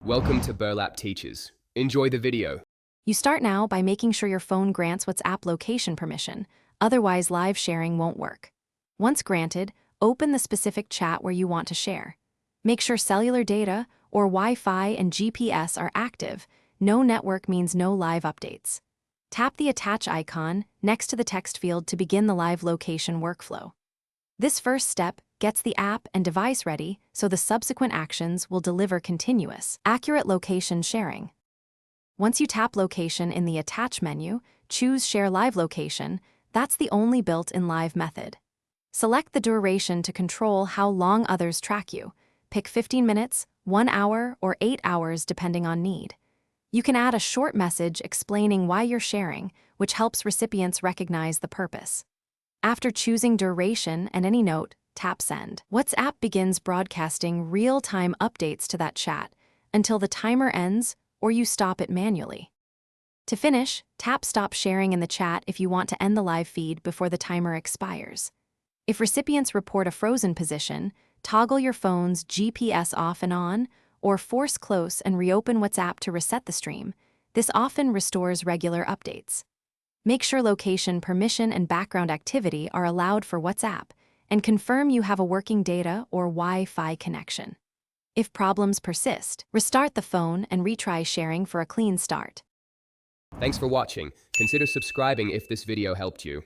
Welcome to Burlap Teachers. Enjoy the video. You start now by making sure your phone grants WhatsApp location permission, otherwise live sharing won't work. Once granted, open the specific chat where you want to share. Make sure cellular data or Wi-Fi and GPS are active. No network means no live updates. Tap the attach icon next to the text field to begin the live location workflow. This first step gets the app and device ready so the subsequent actions will deliver continuous, accurate location sharing. Once you tap Location in the Attach menu, choose Share Live Location. That's the only built-in live method. Select the duration to control how long others track you. Pick 15 minutes, 1 hour, or 8 hours depending on need. You can add a short message explaining why you're sharing, which helps recipients recognize the purpose. After choosing duration and any note, tap Send. WhatsApp begins broadcasting real-time updates to that chat until the timer ends or you stop it manually. To finish, tap Stop Sharing in the chat if you want to end the live feed before the timer expires. If recipients report a frozen position, toggle your phone's GPS off and on, or force close and reopen WhatsApp to reset the stream. This often restores regular updates. Make sure location permission and background activity are allowed for WhatsApp, and confirm you have a working data or Wi-Fi connection. If problems persist, restart the phone and retry sharing for a clean start. Thanks for watching. Consider subscribing if this video helped you.